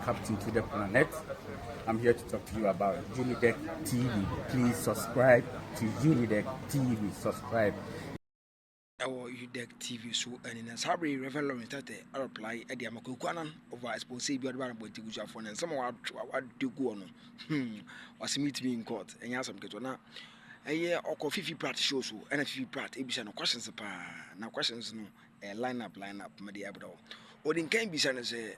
captain to the planet. I'm here to talk to you about Unidek TV. Please subscribe to Unidek TV. Subscribe. Our Unidek TV so and in a sabri revelation Tetteh reply at the Kwaku Annan over Exposē be about to go for and some what do go on. Was meet me in court and yes, I'm getting now. A year or 50 part shows and a 50 part no questions now questions no line up media abdo. Or in can be sent as the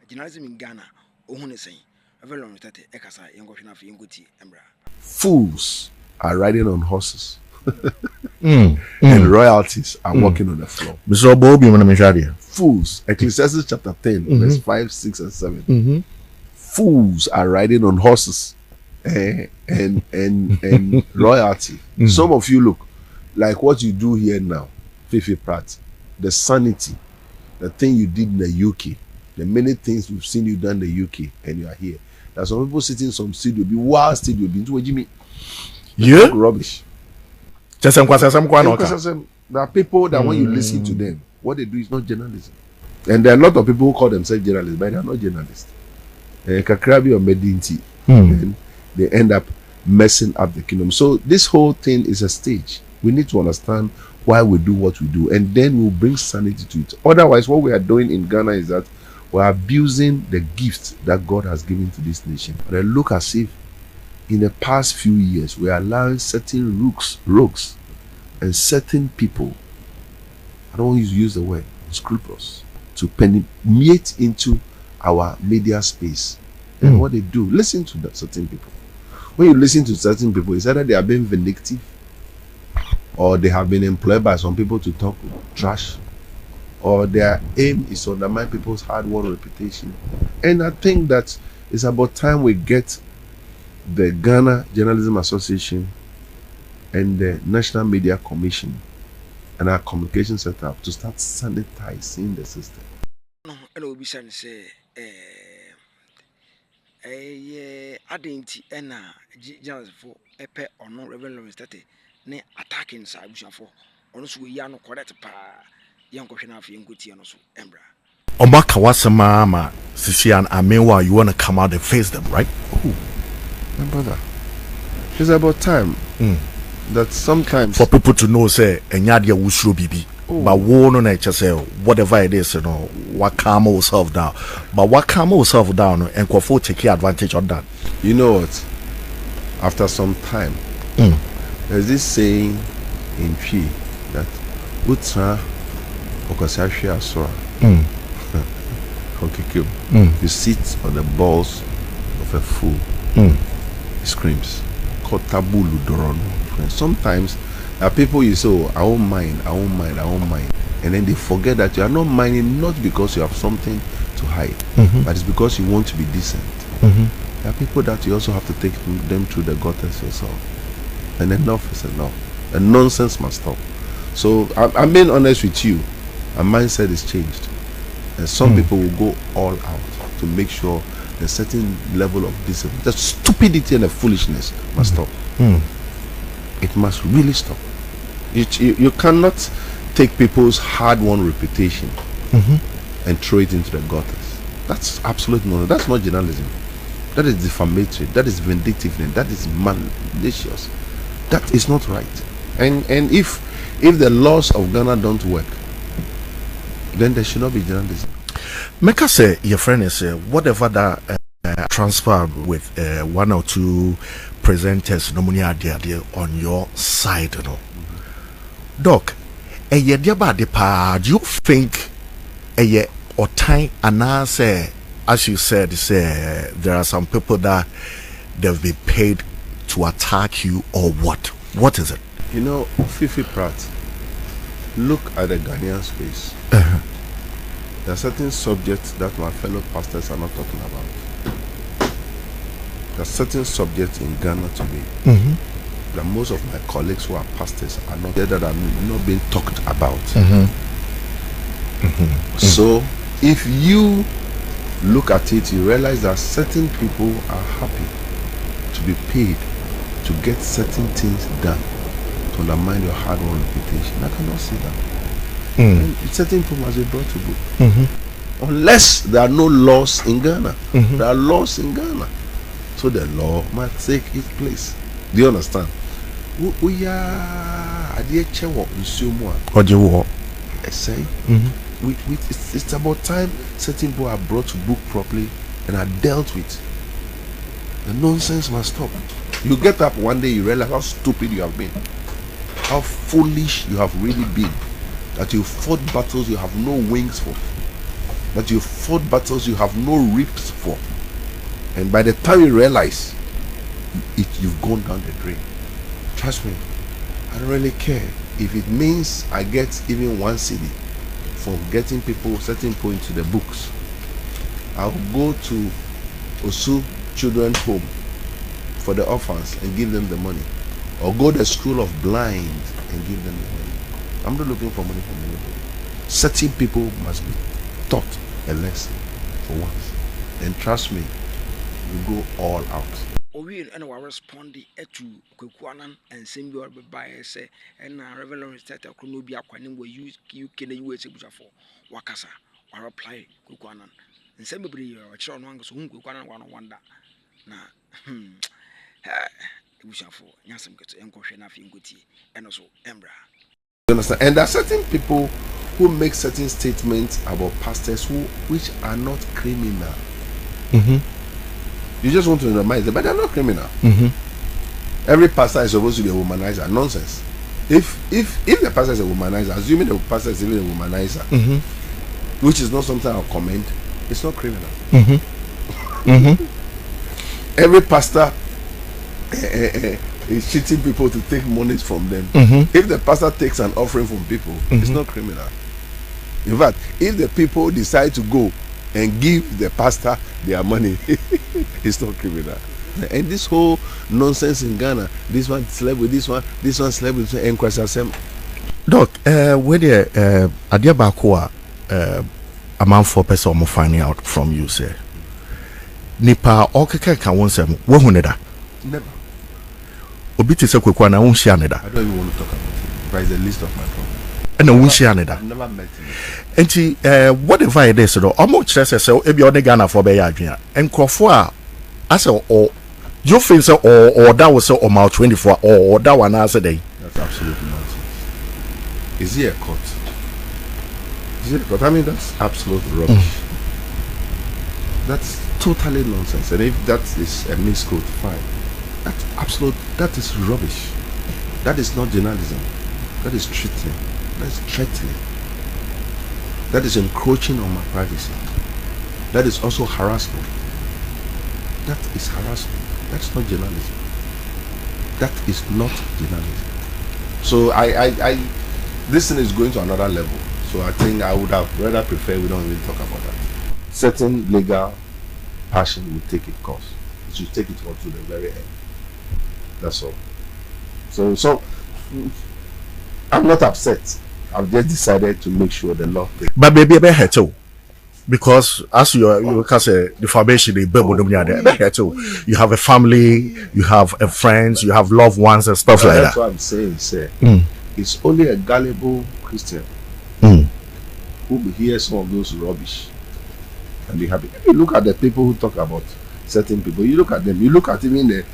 journalism in Ghana or who is saying revelation Tetteh Ekasa young of enough Yunguti Embra. Fools are riding on horses. And royalties are walking on the floor. Fools, Ecclesiastes chapter 10, verse 5, 6, and 7. Fools are riding on horses and royalty. Some of you look like what you do here now, Fifi Pratt, the sanity, the thing you did in the UK, the many things we've seen you done in the UK, and you are here. There's some people sitting in some studio, be wild studio, be into Jimmy. Yeah, rubbish. There are people that when you listen to them, what they do is not journalism. And there are a lot of people who call themselves journalists, but they are not journalists. Kakrabi or Medinti, and they end up messing up the kingdom. So this whole thing is a stage. We need to understand why we do what we do, and then we'll bring sanity to it. Otherwise, what we are doing in Ghana is that we are abusing the gifts that God has given to this nation. But I look as if in the past few years, we are allowing certain rogues, and certain people, I don't want to use the word, scrupulous, to permeate into our media space. And what they do, listen to that certain people. When you listen to certain people, it's either they are being vindictive, or they have been employed by some people to talk trash, or their aim is to undermine people's hard-won reputation. And I think that it's about time we get the Ghana Journalism Association and the National Media Commission and our communication setup to start sanitizing the system. No, and we'll be saying, say, identity and journalists for a pair or no revelation Tetteh, ne attacking Sabusham for, also we are no correct pa young question of Yunguti and also Embra. Omaka was a mama, Sisian, and meanwhile you want to come out and face them, right? My brother, it's about time that sometimes for people to know, say, and Yadia Wushu Bibi, but one on each say, whatever it is, you know, what calm yourself down, but what calm yourself down and Kwafu take advantage of that. You know what? After some time, there's this saying in Chi that Utra Okasashia Sora, you sit on the balls of a fool. Screams. Sometimes there are people you say, oh, I won't mind. And then they forget that you are not minding not because you have something to hide, but it's because you want to be decent. There are people that you also have to take them through the gutters yourself. And enough is enough. The nonsense must stop. So I'm being honest with you. Our mindset is changed. And some people will go all out to make sure a certain level of discipline. The stupidity and the foolishness must stop. It must really stop. You cannot take people's hard-won reputation and throw it into the gutters. That's absolutely no. That's not journalism. That is defamatory. That is vindictive. That is malicious. That is not right. And if the laws of Ghana don't work, then there should not be journalism. Meka say your friend is whatever that transpired with one or two presenters normally are there on your side, you know. Doc, do you think or time and say, as you said, say there are some people that they've been paid to attack you or what? What is it? You know, Fifi Pratt, look at the Ghanaian space. There are certain subjects that my fellow pastors are not talking about. There are certain subjects in Ghana today that most of my colleagues who are pastors are not there, that are not being talked about. So if you look at it, you realize that certain people are happy to be paid to get certain things done to undermine your hard-won reputation. I cannot see that. Certain people must be brought to book. Unless there are no laws in Ghana. There are laws in Ghana. So the law must take its place. Do you understand? We are at the Echewo in I say, it's about time certain people are brought to book properly and are dealt with. The nonsense must stop. You get up one day, you realize how stupid you have been, how foolish you have really been, that you fought battles you have no wings for, that you fought battles you have no ribs for, and by the time you realize you've gone down the drain. Trust me, I don't really care if it means I get even 1 cedi for getting certain people into the books. I'll go to Osu Children's Home for the orphans and give them the money, or go to the school of blind and give them the money. I'm not looking for money from anybody. Certain people must be taught a lesson for once, and trust me, you go all out. We and our respond to Kwaku Annan and Senior by say and Revelry Tetteh Cronobia Quanim were used UK US for Wakasa or reply Kwaku Annan. And somebody or children who Kwaku Annan one wonder. Now, we shall for Yassam get and Kosha nothing good and also Embra. You understand? And there are certain people who make certain statements about pastors which are not criminal. You just want to remind them, but they're not criminal. Every pastor is supposed to be a womanizer. Nonsense. If the pastor is a womanizer, assuming the pastor is even a womanizer, which is not something I'll comment, it's not criminal. Every pastor is cheating people to take monies from them. If the pastor takes an offering from people, it's not criminal. In fact, if the people decide to go and give the pastor their money, it's not criminal. And this whole nonsense in Ghana, this one slept with this one slept with this one, and Kwasasem. Doc, where the Adia Bakua amount for person I'm finding out from you, say Nipa Okeke can want some wohuneda. Never. Obiti se Kwaku Annan won't share neda. I don't even want to talk about it. But it's the list of my problems. And won't share neda. I've never met him. And whatever it is, though, I'm not sure say if you're Ghana for be adwena. And Crawford, I say or you feel so or that was so about 24 or that one answer day. That's absolutely nonsense. Is he a court? Is he a court? I mean, that's absolute rubbish. That's totally nonsense. And if that is a misquote, fine. That's absolute. That is rubbish. That is not journalism. That is treating. That's threatening. That is encroaching on my privacy. That is also harassment. That is harassment. That's not journalism. That is not journalism. So this thing is going to another level. So I think I would have rather preferred we don't even talk about that. Certain legal passion will take its course. It should take it all to the very end. That's all. So I'm not upset. I've just decided to make sure the law takes. But maybe a bit too. Because as you can say the foundation you have a family, you have a friends, you have loved ones and stuff like that. That's what I'm saying, sir. It's only a gullible Christian who will hear some of those rubbish and be happy. If you look at the people who talk about certain people, you look at them, you look at even the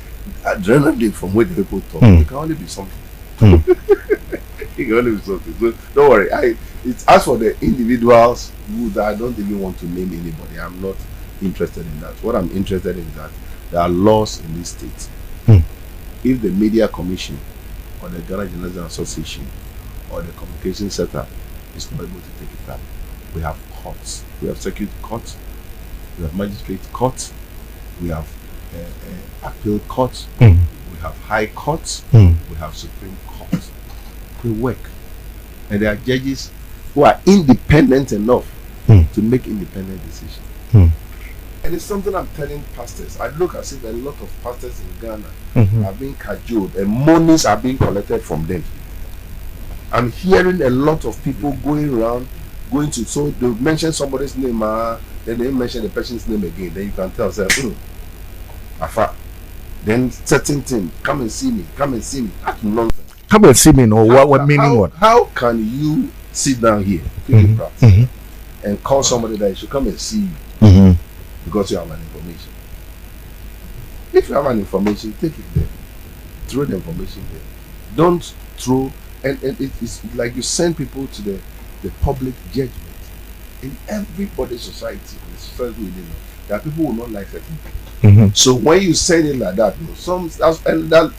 adrenaline from where the people talk, it can only be something. It can only be something. So don't worry. It's as for the individuals who I don't even want to name anybody. I'm not interested in that. What I'm interested in is that there are laws in this state. If the Media Commission or the Ghana Journalism Association or the Communication Center is not able to take it up, we have courts. We have circuit courts. We have magistrate courts. We have appeal courts. We have high courts. We have Supreme Courts. We work. And there are judges who are independent enough to make independent decisions. And it's something I'm telling pastors. I look as if a lot of pastors in Ghana are being cajoled and monies are being collected from them. I'm hearing a lot of people going around, so they mention somebody's name, then they mention the person's name again. Then you can tell, say, Afa. Then certain thing, come and see me. That's nonsense. Come and see me, no, what meaning what? How can you sit down here, and call somebody that should come and see you Mm-hmm. because you have an information. If you have an information, take it there. Throw the information there. Don't throw, and it's like you send people to the public judgment. In everybody's society, in the society we live in, there are people who will not like certain people. Mm-hmm. So when you send it like that,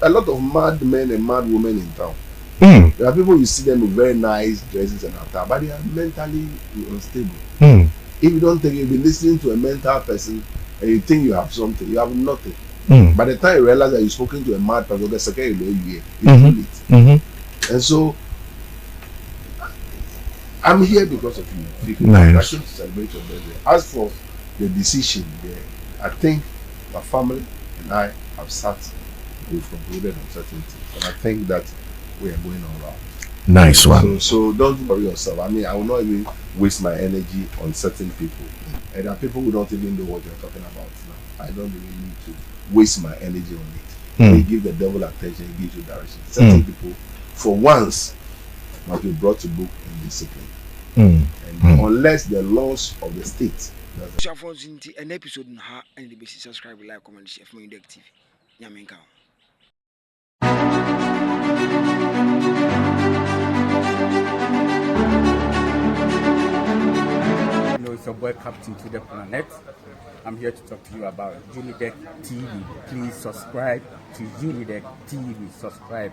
a lot of mad men and mad women in town. Mm. There are people you see them with very nice dresses and after, but they are mentally unstable. Mm. If you don't think you'll be listening to a mental person and you think you have something, you have nothing. Mm. By the time you realize that you've spoken to a mad person, it's too late. Mm-hmm. And so I'm here because of you. Nice. I came to celebrate your birthday. As for the decision, I think my family and I have sat, we've concluded on certain things, and I think that we are going all right. Nice one. So don't worry yourself. I mean, I will not even waste my energy on certain people. And there are people who don't even know what you're talking about now. I don't really need to waste my energy on it. When you give the devil attention, he gives you direction. Certain people, for once, must be brought to book and discipline. And unless the laws of the state. An episode in her and the basic subscribe, like, comment, share from Unidek TV. Yamenka. It's your boy Captain to the Planet. I'm here to talk to you about Unidek TV. Please subscribe to Unidek TV. Subscribe.